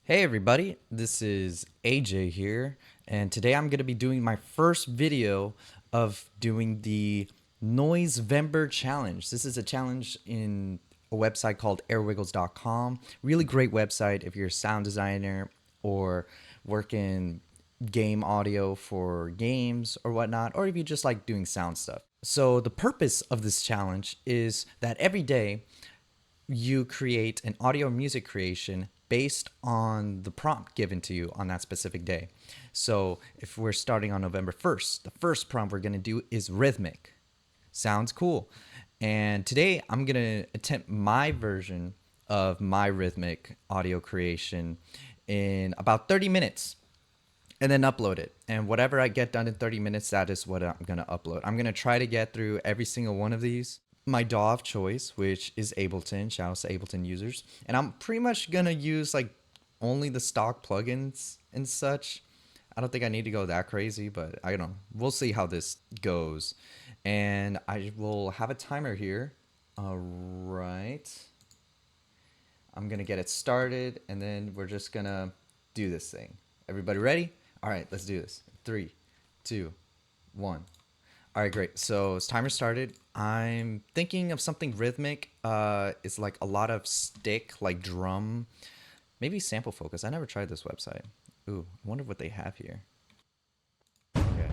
Hey everybody, this is AJ here, and today I'm going to be doing my first video of doing the Noisevember challenge. This is a challenge in a website called airwiggles.com. Really great website if you're a sound designer or work in game audio for games or whatnot, or if you just like doing sound stuff. So the purpose of this challenge is that every day you create an audio music creation based on the prompt given to you on that specific day. So if we're starting on November 1st, the first prompt we're going to do is rhythmic. Sounds cool. And today I'm going to attempt my version of my rhythmic audio creation in about 30 minutes and then upload it. And whatever I get done in 30 minutes, that is what I'm going to upload. I'm going to try to get through every single one of these. My DAW of choice, which is Ableton, shout out to Ableton users. And I'm pretty much going to use like only the stock plugins and such. I don't think I need to go that crazy, but I don't know. We'll see how this goes. And I will have a timer here. All right. I'm going to get it started and then we're just going to do this thing. Everybody ready? All right, let's do this. 3, 2, 1. All right, great. So as timer started, I'm thinking of something rhythmic. It's like a lot of stick, like drum, maybe sample focus. I never tried this website. Ooh, I wonder what they have here. Okay.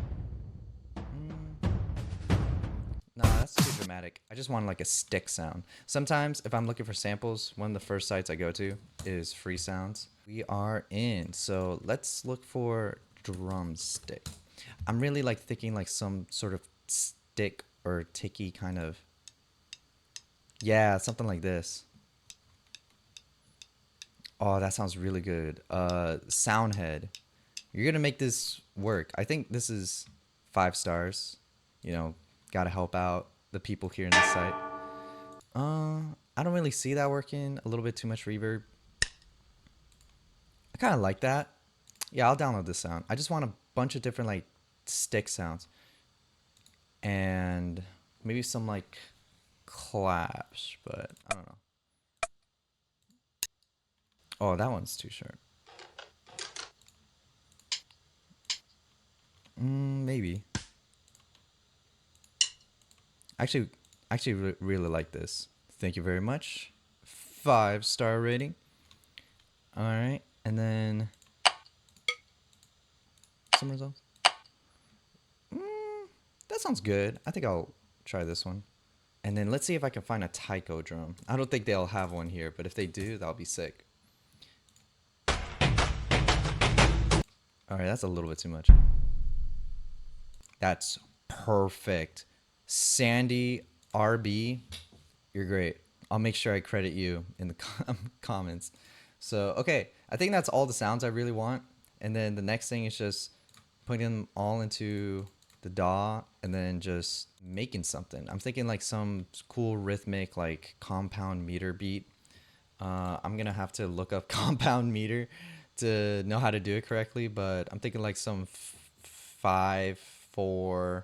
No, that's too dramatic. I just want like a stick sound. Sometimes if I'm looking for samples, one of the first sites I go to is Free Sounds. We are in. So let's look for drumstick. I'm really like thinking like some sort of stick or ticky kind of. Yeah, something like this. Oh, that sounds really good. Soundhead. You're gonna make this work. I think this is 5 stars. You know, gotta help out the people here in this site. I don't really see that working. A little bit too much reverb. I kind of like that. Yeah, I'll download this sound. I just want a bunch of different like stick sounds and maybe some like claps, but I don't know. Oh, that one's too short. Maybe. Actually, really like this. Thank you very much. 5 star rating. All right, and then some results. That sounds good. I think I'll try this one. And then let's see if I can find a taiko drum. I don't think they'll have one here, but if they do, that'll be sick. All right, that's a little bit too much. That's perfect. Sandy RB, you're great. I'll make sure I credit you in the comments. So, okay, I think that's all the sounds I really want. And then the next thing is just putting them all into the DAW and then just making something. I'm thinking like some cool rhythmic, like compound meter beat. I'm gonna have to look up compound meter to know how to do it correctly, but I'm thinking like some 5/4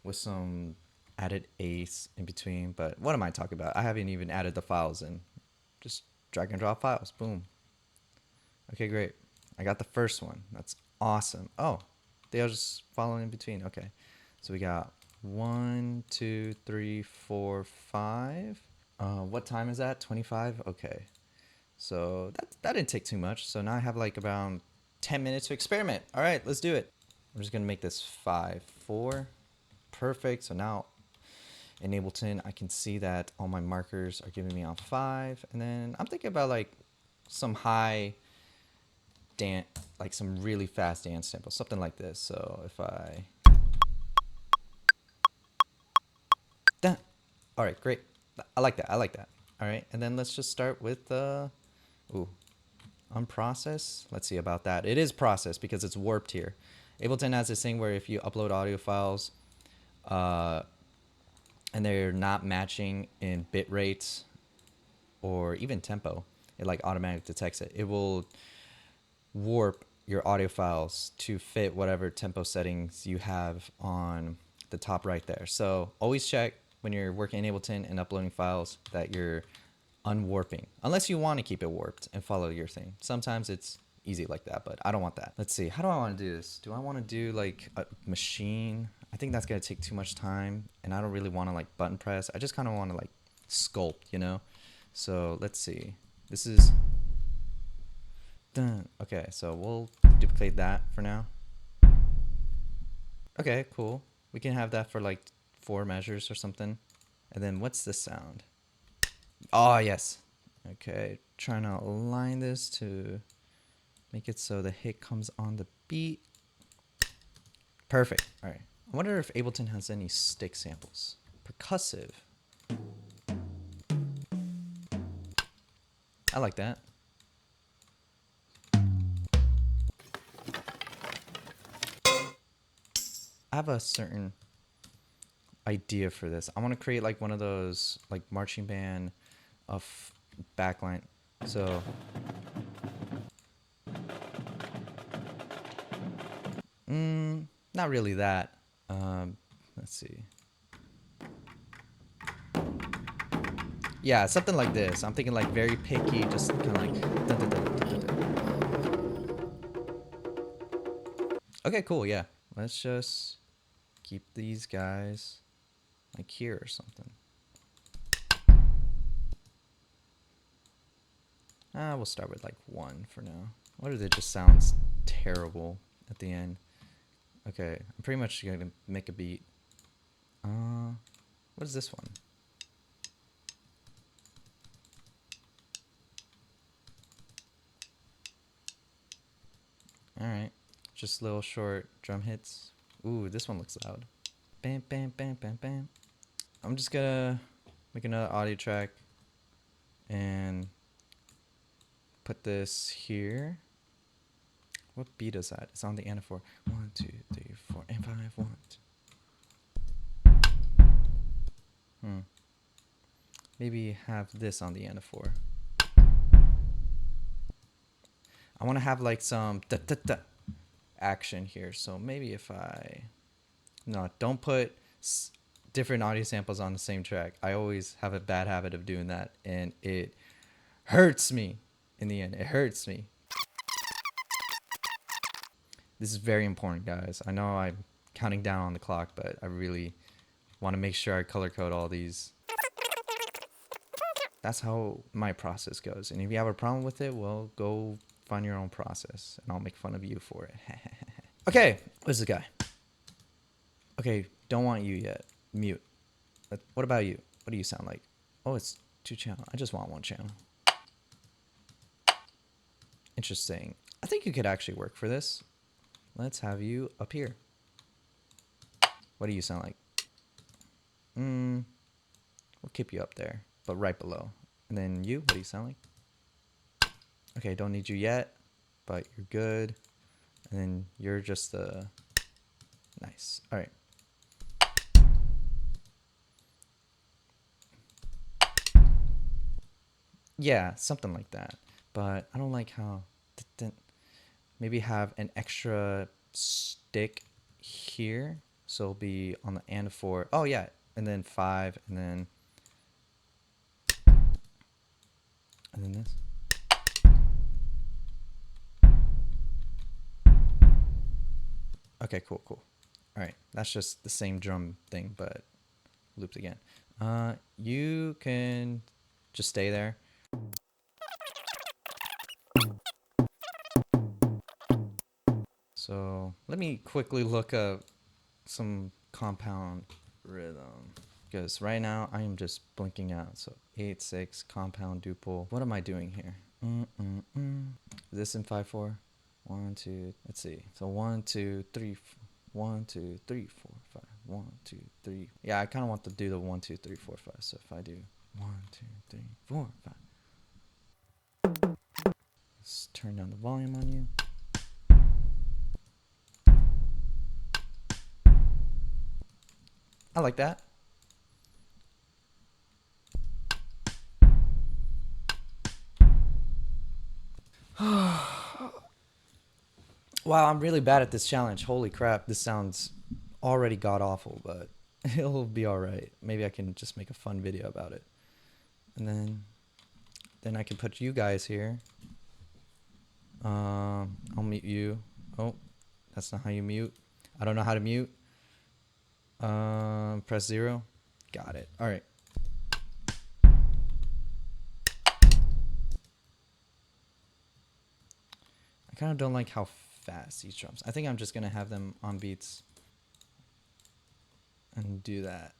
with some added eighths in between. But what am I talking about? I haven't even added the files in. Just drag and drop files. Boom. Okay, great. I got the first one. That's awesome. Oh, they are just following in between. Okay. So we got 1, 2, 3, 4, 5. What time is that? 25? Okay. So that didn't take too much. So now I have like around 10 minutes to experiment. All right, let's do it. I'm just going to make this 5, 4. Perfect. So now in Ableton, I can see that all my markers are giving me on 5. And then I'm thinking about like some high dance, like some really fast dance tempo, something like this. So if I, dun. All right, great. I like that. I like that. All right, and then let's just start with ooh, unprocess. Let's see about that. It is processed because it's warped here. Ableton has this thing where if you upload audio files, and they're not matching in bit rates or even tempo, it like automatically detects it. It will warp your audio files to fit whatever tempo settings you have on the top right there. So always check when you're working in Ableton and uploading files that your unwarping. Unless you want to keep it warped and follow your thing. Sometimes it's easy like that, but I don't want that. Let's see. How do I want to do this? Do I want to do like a machine? I think that's going to take too much time, and I don't really want to like button press. I just kind of want to like sculpt, you know? So let's see. This is done. Okay, so we'll duplicate that for now. Okay, cool. We can have that for like 4 measures or something. And then what's the sound? Oh, yes. Okay, trying to align this to make it so the hit comes on the beat. Perfect. All right. I wonder if Ableton has any stick samples. Percussive. I like that. I have a certain idea for this. I want to create like one of those like marching band of backline. So not really that. Let's see. Yeah, something like this. I'm thinking like very picky, just kind of like dun, dun, dun, dun, dun, dun. Okay, cool. Yeah, let's just keep these guys like here or something. We'll start with like 1 for now. What if it just sounds terrible at the end? Okay, I'm pretty much gonna make a beat. What is this one? Alright, just little short drum hits. Ooh, this one looks loud. Bam, bam, bam, bam, bam. I'm just gonna make another audio track and put this here. What beat is that? It's on the anaphor. 1, 2, 3, 4, and 5, 1, 2. Maybe have this on the anaphor. I want to have like some da da da action here. So maybe if I no, don't put different audio samples on the same track. I always have a bad habit of doing that, and it hurts me in the end. It hurts me. This is very important, guys. I know I'm counting down on the clock, but I really want to make sure I color code all these. That's how my process goes. And if you have a problem with it, well, go find your own process, and I'll make fun of you for it. Okay, where's the guy? Okay, don't want you yet. Mute. What about you? What do you sound like? Oh, it's 2 channel. I just want 1 channel. Interesting. I think you could actually work for this. Let's have you up here. What do you sound like? We'll keep you up there, but right below. And then you, what do you sound like? Okay, don't need you yet, but you're good. And then you're just the... Nice. All right. Yeah, something like that. But I don't like how... Maybe have an extra stick here. So it'll be on the anaphor. Oh, yeah. And then 5, and then... And then this. Okay, cool, cool. All right, that's just the same drum thing, but looped again. You can just stay there. So let me quickly look up some compound rhythm, because right now I am just blinking out. So 8/6 compound duple. What am I doing here? Is this in 5/4? 1, 2. Let's see. So 1, 2, 3. 1, 2, 3, 4, 5. 1, 2, 3. Yeah, I kind of want to do the 1, 2, 3, 4, 5. So if I do 1, 2, 3, 4, 5. Let's turn down the volume on you. I like that. Wow, I'm really bad at this challenge. Holy crap, this sounds already god awful, but it'll be alright. Maybe I can just make a fun video about it. And then Then I can put you guys here. I'll mute you. Oh, that's not how you mute. I don't know how to mute. Press 0. Got it. All right. I kind of don't like how fast these drums. I think I'm just gonna have them on beats and do that.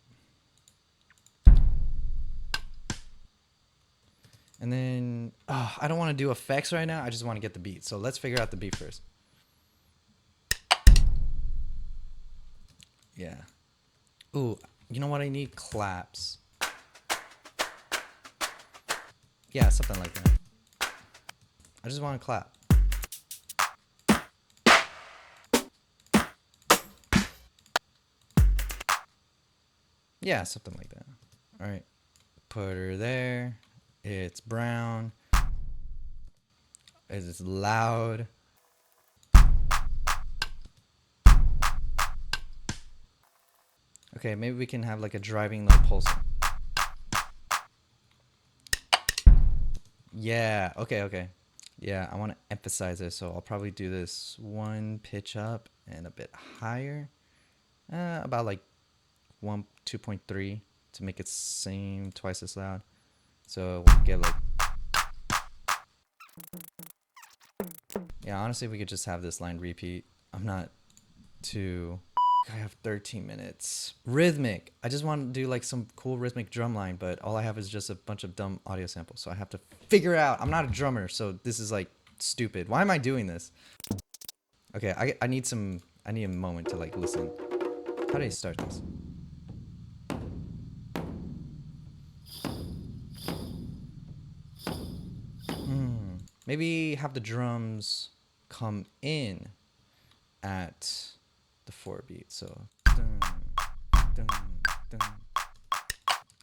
And then I don't want to do effects right now. I just want to get the beat. So let's figure out the beat first. Yeah. Ooh, you know what I need? Claps. Yeah, something like that. I just want to clap. Yeah, something like that. All right. Put her there. It's brown. It's loud. Okay, maybe we can have like a driving little pulsing. Yeah, okay. Yeah, I want to emphasize this, so I'll probably do this one pitch up and a bit higher. About like 2.3 to make it seem twice as loud. So we'll get like... Yeah, honestly, we could just have this line repeat. I'm not too... I have 13 minutes. Rhythmic. I just want to do like some cool rhythmic drum line, but all I have is just a bunch of dumb audio samples. So I have to figure out. I'm not a drummer, so this is like stupid. Why am I doing this? Okay, I need a moment to like listen. How do you start this? Maybe have the drums come in at the 4 beat. So dun, dun, dun.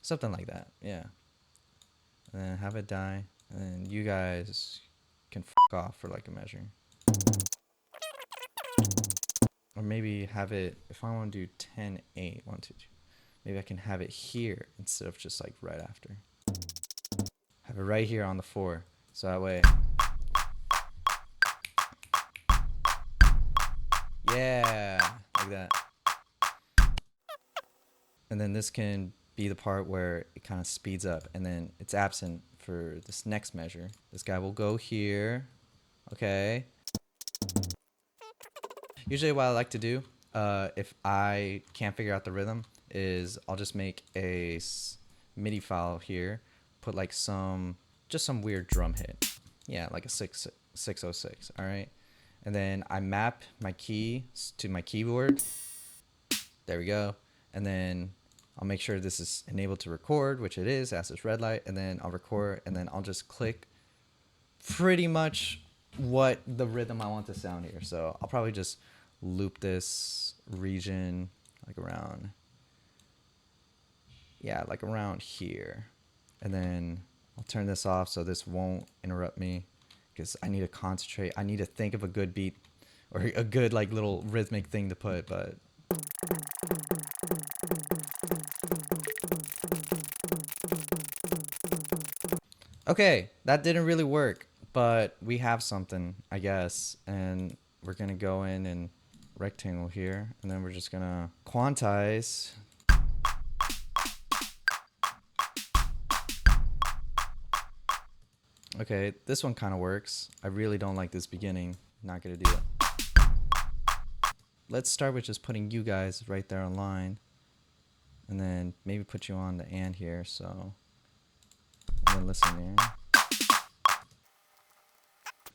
Something like that. Yeah. And then have it die. And then you guys can f off for like a measure. Or maybe have it, if I want to do 10-8, 1, 2, 3, maybe I can have it here instead of just like right after. Have it right here on the 4. So that way. Yeah, like that. And then this can be the part where it kind of speeds up, and then it's absent for this next measure. This guy will go here. Okay. Usually what I like to do, if I can't figure out the rhythm, is I'll just make a MIDI file here, put like just some weird drum hit. Yeah, like a 606, all right? And then I map my key to my keyboard. There we go. And then I'll make sure this is enabled to record, which it is, as this red light, and then I'll record, and then I'll just click pretty much what the rhythm I want to sound here. So I'll probably just loop this region like around, yeah, like around here. And then I'll turn this off so this won't interrupt me, because I need to concentrate. I need to think of a good beat or a good like little rhythmic thing to put, but okay, that didn't really work, but we have something, I guess, and we're gonna go in and rectangle here, and then we're just gonna quantize. Okay, this one kind of works. I really don't like this beginning. Not gonna do that. Let's start with just putting you guys right there on line, and then maybe put you on the and here. So, and then listen here.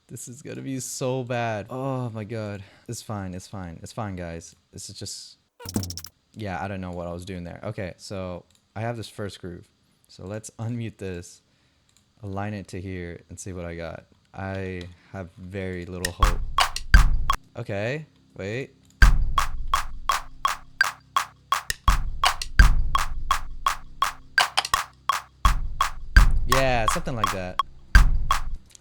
This is gonna be so bad. Oh my god. It's fine, guys. This is just... Yeah, I don't know what I was doing there. Okay, so I have this first groove. So let's unmute this, align it to here, and see what I got. I have very little hope. Okay, wait. Yeah, something like that.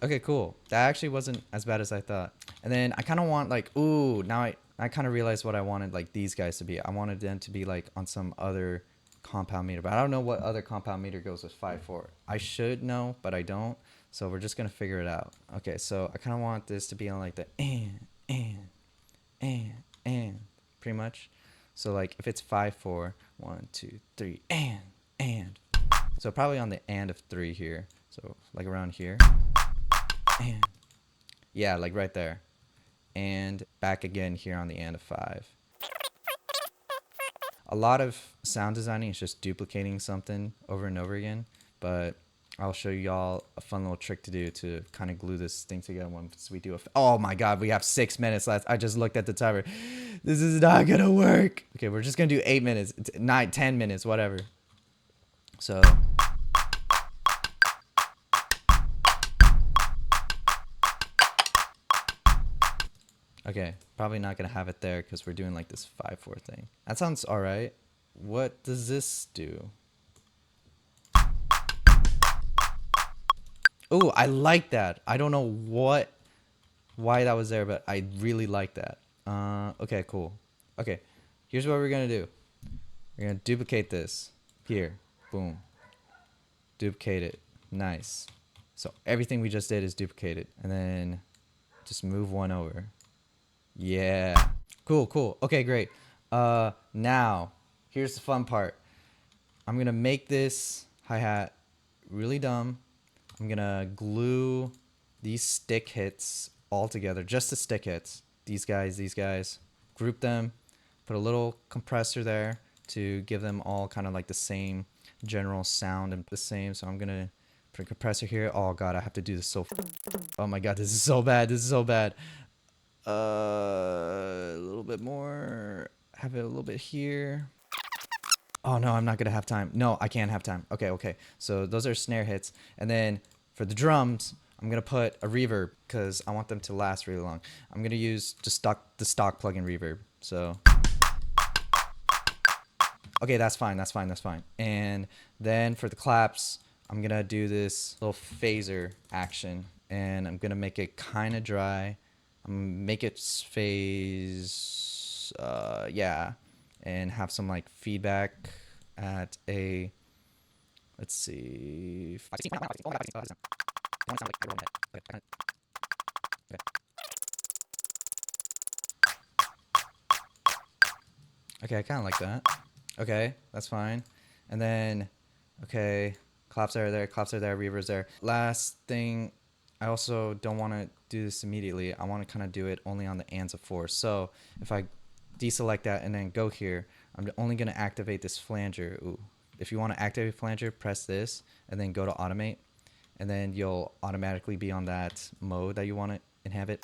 Okay, cool. That actually wasn't as bad as I thought. And then I kind of want like, ooh, now I kind of realized what I wanted like these guys to be. I wanted them to be like on some other compound meter, but I don't know what other compound meter goes with 5/4. I should know, but I don't. So we're just gonna figure it out. Okay, so I kind of want this to be on like the and pretty much. So like if it's 5 4, 1 2 3 and so probably on the and of 3 here. So like around here and yeah, like right there, and back again here on the and of 5. A lot of sound designing is just duplicating something over and over again, but I'll show y'all a fun little trick to do to kind of glue this thing together once we do oh my god, we have 6 minutes left. I just looked at the timer. This is not gonna work. Okay, we're just gonna do 8 minutes, 9, 10 minutes, whatever. So okay, probably not gonna have it there because we're doing like this 5 4 thing. That sounds all right. What does this do? Oh, I like that. I don't know why that was there, but I really like that. Okay, cool. Okay, here's what we're gonna do. We're gonna duplicate this here. Boom. Duplicate it. Nice. So everything we just did is duplicated, and then just move one over. Yeah. Cool, cool. Okay, great. Now here's the fun part. I'm gonna make this hi-hat really dumb. I'm gonna glue these stick hits all together, just the stick hits. These guys, group them, put a little compressor there to give them all kind of like the same general sound and the same. So I'm gonna put a compressor here. Oh god, I have to do this so. Oh my god, this is so bad. This is so bad. A little bit more. Have it a little bit here. Oh no, I'm not gonna have time. No, I can't have time. Okay, okay. So those are snare hits, and then for the drums, I'm gonna put a reverb because I want them to last really long. I'm gonna use just the stock plugin reverb. So okay, that's fine. That's fine. That's fine. And then for the claps, I'm gonna do this little phaser action, and I'm gonna make it kind of dry. I'm gonna make it phase, yeah, and have some like feedback at a, let's see, okay, I kind of like that. Okay, that's fine. And then, okay, claps are there, reverbs there. Last thing, I also don't want to do this immediately. I want to kind of do it only on the ands of 4. So if I deselect that and then go here, I'm only going to activate this flanger. Ooh. If you want to activate flanger, press this and then go to automate. And then you'll automatically be on that mode that you want to inhabit.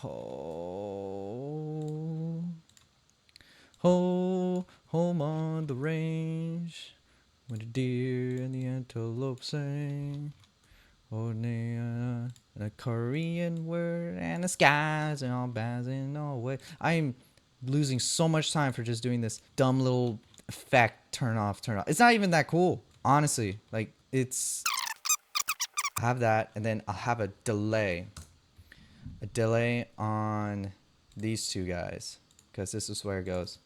Oh, oh, home on the range, where the deer and the antelope sing. Oh, a Korean word and the skies and all buzzing away. I'm losing so much time for just doing this dumb little effect turn off, turn off. It's not even that cool, honestly. Like, it's. I have that, and then I'll have a delay. A delay on these two guys, because this is where it goes.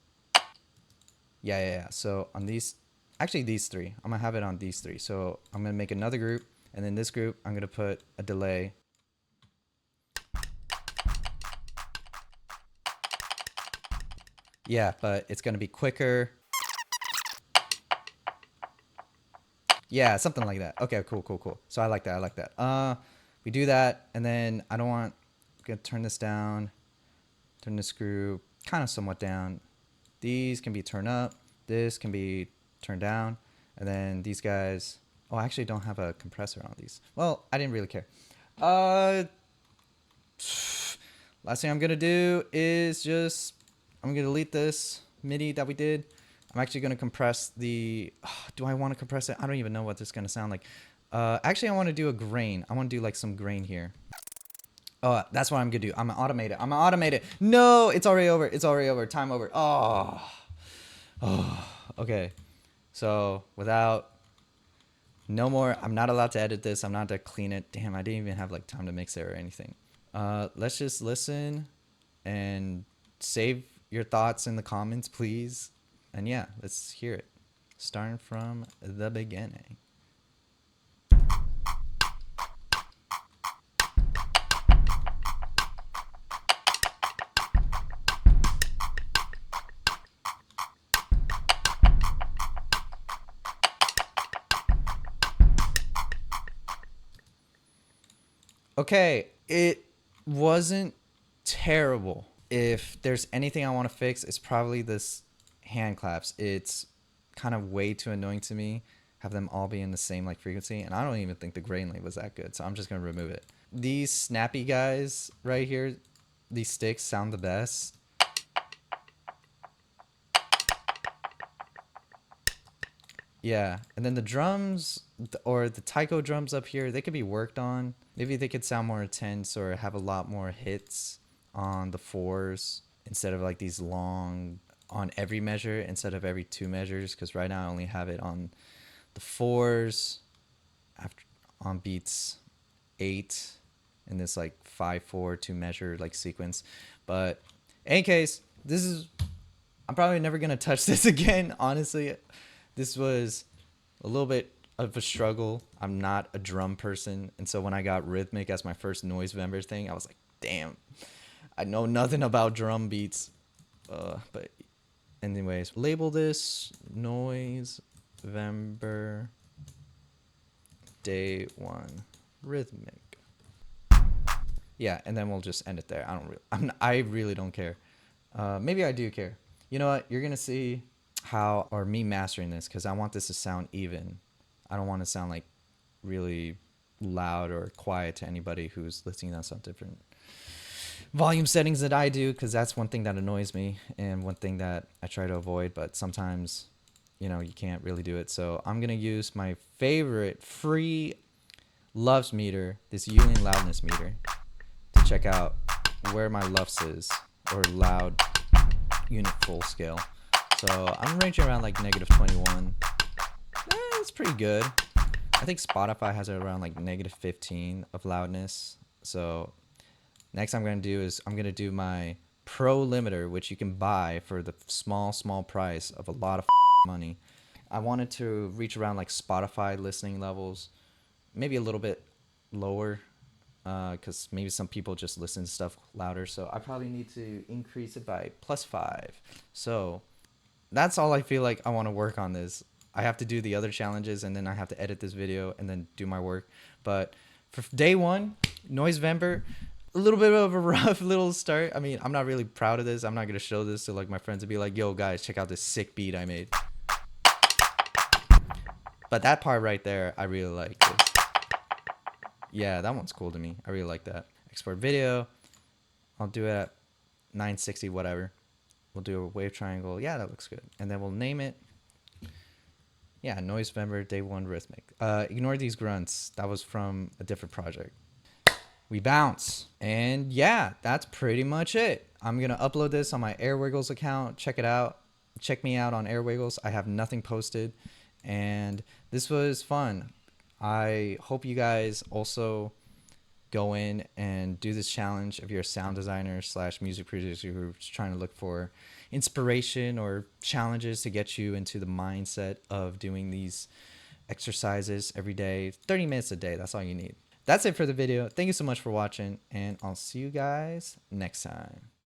Yeah. So on these, actually these 3, I'm gonna have it on these 3. So I'm gonna make another group, and then this group I'm gonna put a delay. Yeah, but it's gonna be quicker. Yeah, something like that. Okay, cool. So I like that. We do that, and then I don't want. I'm gonna turn this down. Turn the screw kind of somewhat down. These can be turned up. This can be turned down. And then these guys. Oh, I actually don't have a compressor on these. Well, I didn't really care. Last thing I'm gonna do is just I'm gonna delete this MIDI that we did. I'm actually gonna compress the. Do I want to compress it? I don't even know what this is gonna sound like. Actually, I want to do a grain. I want to do like some grain here. Oh, that's what I'm gonna do. I'm gonna automate it. No, it's already over. Time over. Oh. Okay. So without no more, I'm not allowed to edit this. I'm not to clean it. Damn, I didn't even have like time to mix it or anything. Let's just listen and save your thoughts in the comments, please. And yeah, let's hear it. Starting from the beginning. Okay, it wasn't terrible. If there's anything I want to fix, it's probably this hand claps. It's kind of way too annoying to me. Have them all be in the same like frequency, and I don't even think the grain rate was that good, so I'm just gonna remove it. These snappy guys right here, these sticks sound the best. Yeah, and then the drums or the taiko drums up here, they could be worked on. Maybe they could sound more intense or have a lot more hits on the fours instead of like these long on every measure instead of every two measures. Because right now I only have it on the fours after on beats 8 in this like 5/4 two measure like sequence. But in any case, this is I'm probably never gonna touch this again. Honestly, this was a little bit of a struggle. I'm not a drum person, and so when I got rhythmic as my first Noisevember thing, I was like, damn, I know nothing about drum beats. But anyways, label this Noisevember day 1 rhythmic. Yeah, and then we'll just end it there. I really don't care. Maybe I do care. You know what? You're gonna see how or me mastering this because I want this to sound even. I don't want to sound like really loud or quiet to anybody who's listening on some different volume settings that I do, because that's one thing that annoys me and one thing that I try to avoid, but sometimes you can't really do it. So I'm gonna use my favorite free loves meter, this Union loudness meter, to check out where my lufs is, or loud unit full scale. So I'm ranging around like -21. It's pretty good. I think Spotify has it around like -15 of loudness. So next I'm going to do is I'm going to do my pro limiter, which you can buy for the small price of a lot of money. I wanted to reach around like Spotify listening levels, maybe a little bit lower, because maybe some people just listen to stuff louder. So I probably need to increase it by +5. So that's all I feel like I want to work on this. I have to do the other challenges, and then I have to edit this video and then do my work. But for day 1, Noisevember, a little bit of a rough little start. I mean, I'm not really proud of this. I'm not going to show this to like my friends and be like, yo guys, check out this sick beat I made. But that part right there, I really like this. Yeah, that one's cool to me. I really like that. Export video. I'll do it at 960, whatever. We'll do a wave triangle. Yeah, that looks good. And then we'll name it. Yeah, Noisevember day 1 rhythmic. Ignore these grunts. That was from a different project. We bounce. And yeah, that's pretty much it. I'm going to upload this on my Airwiggles account. Check it out. Check me out on Airwiggles. I have nothing posted. And this was fun. I hope you guys also go in and do this challenge if you're a sound designer / music producer who's trying to look for inspiration or challenges to get you into the mindset of doing these exercises every day. 30 minutes a day, that's all you need. That's it for the video. Thank you so much for watching, and I'll see you guys next time.